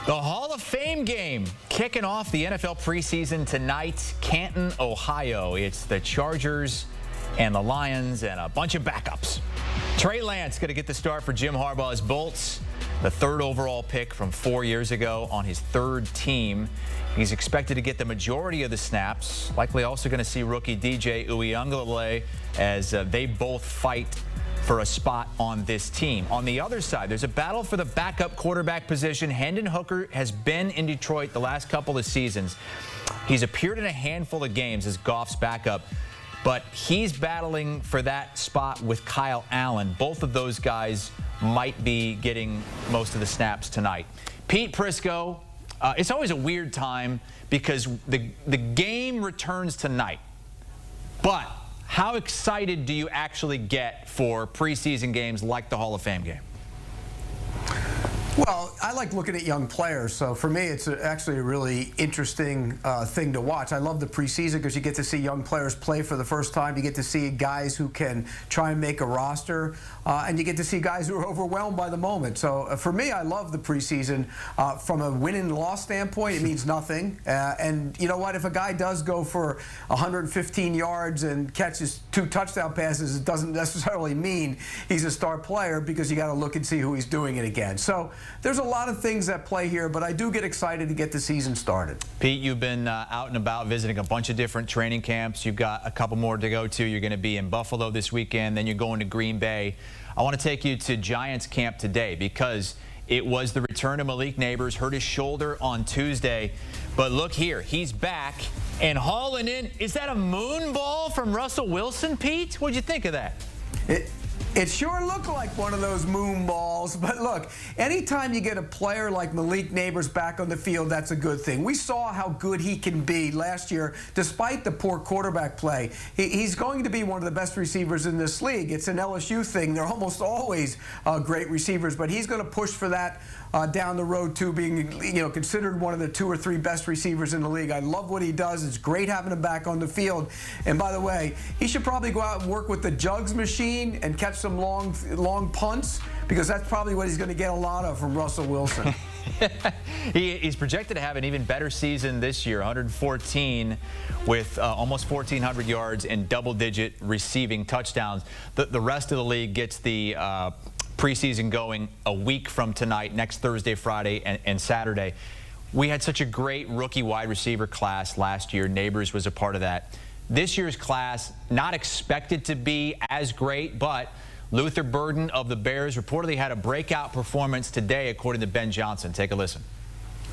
The Hall of Fame game kicking off the NFL preseason tonight, Canton, Ohio. It's the Chargers and the Lions and a bunch of backups. Trey Lance going to get the start for Jim Harbaugh's Bolts, the third overall pick from 4 years ago on his third team. He's expected to get the majority of the snaps, likely also going to see rookie DJ Uiagalelei as they both fight for a spot on this team. On the other side, there's a battle for the backup quarterback position. Hendon Hooker has been in Detroit the last couple of seasons. He's appeared in a handful of games as Goff's backup, but he's battling for that spot with Kyle Allen. Both of those guys might be getting most of the snaps tonight. Pete Prisco, it's always a weird time because the game returns tonight, but how excited do you actually get for preseason games like the Hall of Fame game? Well, I like looking at young players, so for me it's actually a really interesting thing to watch. I love the preseason because you get to see young players play for the first time. You get to see guys who can try and make a roster, and you get to see guys who are overwhelmed by the moment. So for me, I love the preseason. From a win and loss standpoint, it means nothing. And you know what? If a guy does go for 115 yards and catches 2 touchdown passes, it doesn't necessarily mean he's a star player because you got to look and see who he's doing it against. So there's a lot of things at play here, but I do get excited to get the season started. Pete, you've been out and about visiting a bunch of different training camps. You've got a couple more to go to. You're going to be in Buffalo this weekend, then you're going to Green Bay. I want to take you to Giants camp today because it was the return of Malik Nabers, hurt his shoulder on Tuesday. But look here, he's back and hauling in. Is that a moon ball from Russell Wilson, Pete? What'd you think of that? It sure looked like one of those moon balls, but look, anytime you get a player like Malik Nabers back on the field, that's a good thing. We saw how good he can be last year, despite the poor quarterback play. He's going to be one of the best receivers in this league. It's an LSU thing. They're almost always great receivers, but he's going to push for that down the road too, being considered one of the 2 or 3 best receivers in the league. I love what he does. It's great having him back on the field. And by the way, he should probably go out and work with the jugs machine and catch some long punts, because that's probably what he's going to get a lot of from Russell Wilson. He's projected to have an even better season this year, 114 with almost 1,400 yards and double-digit receiving touchdowns. The rest of the league gets the preseason going a week from tonight, next Thursday, Friday, and Saturday. We had such a great rookie wide receiver class last year. Nabers was a part of that. This year's class, not expected to be as great, but Luther Burden of the Bears reportedly had a breakout performance today, according to Ben Johnson. Take a listen.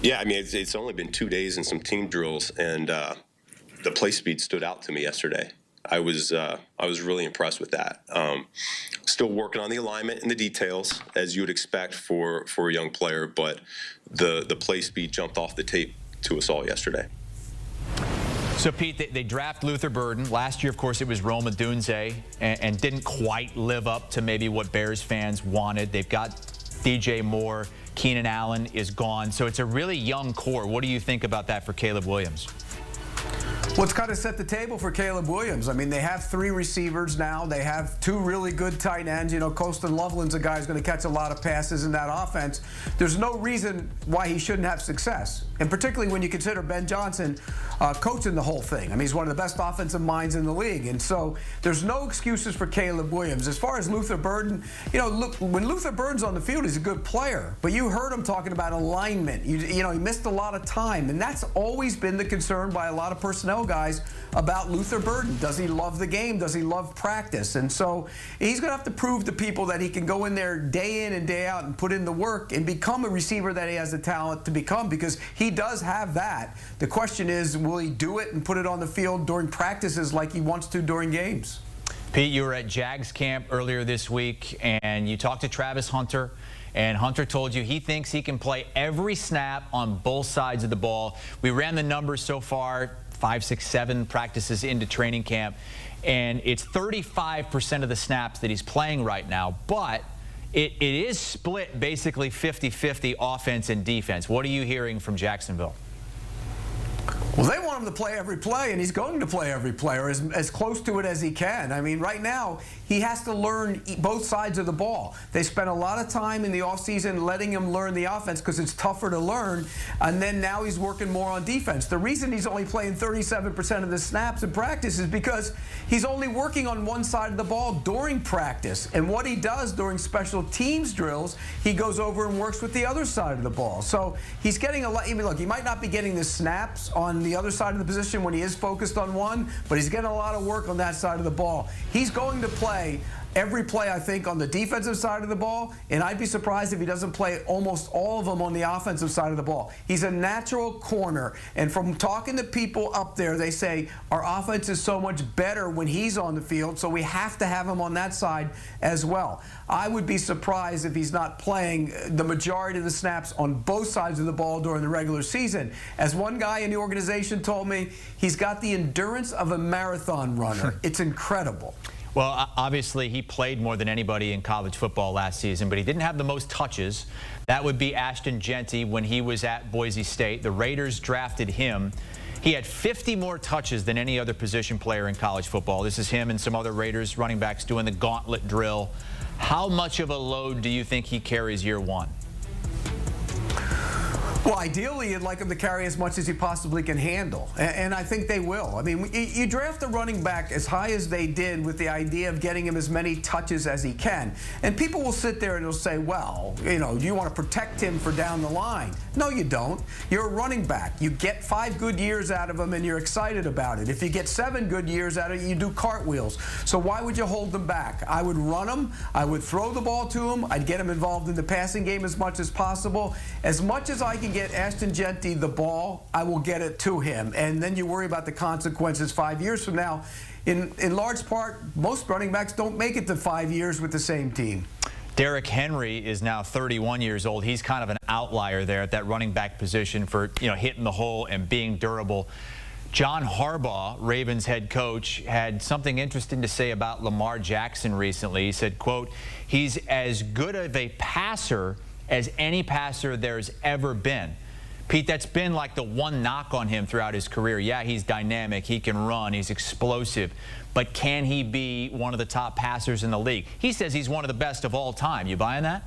Yeah, I mean, it's only been 2 days and some team drills, and the play speed stood out to me yesterday. I was really impressed with that. Still working on the alignment and the details, as you would expect for a young player, but the play speed jumped off the tape to us all yesterday. So, Pete, they draft Luther Burden. Last year, of course, it was Rome Odunze and didn't quite live up to maybe what Bears fans wanted. They've got DJ Moore. Keenan Allen is gone. So it's a really young core. What do you think about that for Caleb Williams? Well, it's kind of set the table for Caleb Williams. I mean, they have 3 receivers now. They have 2 really good tight ends. You know, Colston Loveland's a guy who's going to catch a lot of passes in that offense. There's no reason why he shouldn't have success, and particularly when you consider Ben Johnson coaching the whole thing. I mean, he's one of the best offensive minds in the league, and so there's no excuses for Caleb Williams. As far as Luther Burden, you know, look, when Luther Burden's on the field, he's a good player, but you heard him talking about alignment. You know, he missed a lot of time, and that's always been the concern by a lot of personnel guys about Luther Burden. Does he love the game? Does he love practice? And so he's going to have to prove to people that he can go in there day in and day out and put in the work and become a receiver that he has the talent to become, because he does have that. The question is, will he do it and put it on the field during practices like he wants to during games? Pete, you were at Jags camp earlier this week, and you talked to Travis Hunter, and Hunter told you he thinks he can play every snap on both sides of the ball. We ran the numbers so far, 5, 6, 7 practices into training camp, and it's 35% of the snaps that he's playing right now, but it is split basically 50-50 offense and defense. What are you hearing from Jacksonville? Well, they want him to play every play, and he's going to play every play, or as close to it as he can. I mean, right now, he has to learn both sides of the ball. They spent a lot of time in the offseason letting him learn the offense because it's tougher to learn, and then now he's working more on defense. The reason he's only playing 37% of the snaps in practice is because he's only working on one side of the ball during practice. And what he does during special teams drills, he goes over and works with the other side of the ball. So he's getting a lot. I mean, look, he might not be getting the snaps on the other side of the position when he is focused on one, but he's getting a lot of work on that side of the ball. He's going to play every play, I think, on the defensive side of the ball, and I'd be surprised if he doesn't play almost all of them on the offensive side of the ball. He's a natural corner, and from talking to people up there, they say our offense is so much better when he's on the field, so we have to have him on that side as well. I would be surprised if he's not playing the majority of the snaps on both sides of the ball during the regular season. As one guy in the organization told me, he's got the endurance of a marathon runner. It's incredible. Well, obviously, he played more than anybody in college football last season, but he didn't have the most touches. That would be Ashton Jeanty when he was at Boise State. The Raiders drafted him. He had 50 more touches than any other position player in college football. This is him and some other Raiders running backs doing the gauntlet drill. How much of a load do you think he carries year one? Well, ideally, you'd like him to carry as much as he possibly can handle, and I think they will. I mean, you draft a running back as high as they did with the idea of getting him as many touches as he can, and people will sit there and they'll say, well, you know, do you want to protect him for down the line? No, you don't. You're a running back. You get 5 good years out of him, and you're excited about it. If you get 7 good years out of it, you do cartwheels. So why would you hold them back? I would run him. I would throw the ball to him. I'd get him involved in the passing game as much as possible. As much as I can get Ashton Jeanty the ball, I will get it to him. And then you worry about the consequences 5 years from now. In large part, most running backs don't make it to 5 years with the same team. Derrick Henry is now 31 years old. He's kind of an outlier there at that running back position for, you know, hitting the hole and being durable. John Harbaugh, Ravens head coach, had something interesting to say about Lamar Jackson recently. He said, quote, he's as good of a passer as any passer there's ever been. Pete, that's been like the one knock on him throughout his career. Yeah, he's dynamic, he can run, he's explosive, but can he be one of the top passers in the league? He says he's one of the best of all time. You buying that?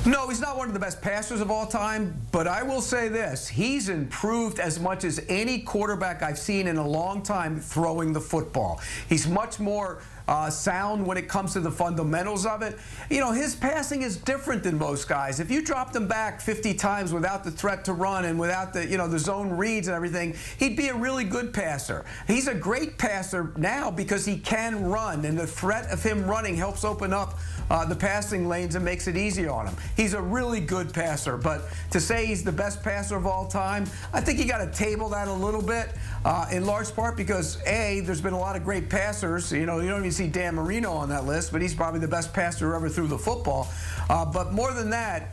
No, he's not one of the best passers of all time, but I will say this. He's improved as much as any quarterback I've seen in a long time throwing the football. He's much more sound when it comes to the fundamentals of it. You know, his passing is different than most guys. If you dropped him back 50 times without the threat to run and without the, you know, the zone reads and everything, he'd be a really good passer. He's a great passer now because he can run, and the threat of him running helps open up the passing lanes and makes it easier on him. He's a really good passer, but to say he's the best passer of all time, I think you got to table that a little bit, in large part because, A, there's been a lot of great passers. You know, you don't even see Dan Marino on that list, but he's probably the best passer who ever threw the football. But more than that,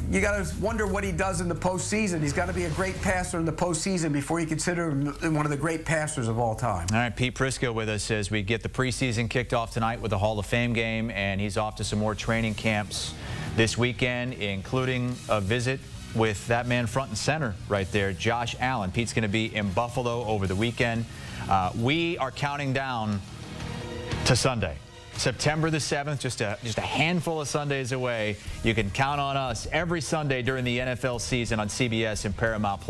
you got to wonder what he does in the postseason. He's got to be a great passer in the postseason before you consider him one of the great passers of all time. All right, Pete Prisco with us as we get the preseason kicked off tonight with the Hall of Fame game, and he's off to some more training camps this weekend, including a visit with that man front and center right there, Josh Allen. Pete's going to be in Buffalo over the weekend. We are counting down to Sunday, September the 7th, just a handful of Sundays away. You can count on us every Sunday during the NFL season on CBS and Paramount+.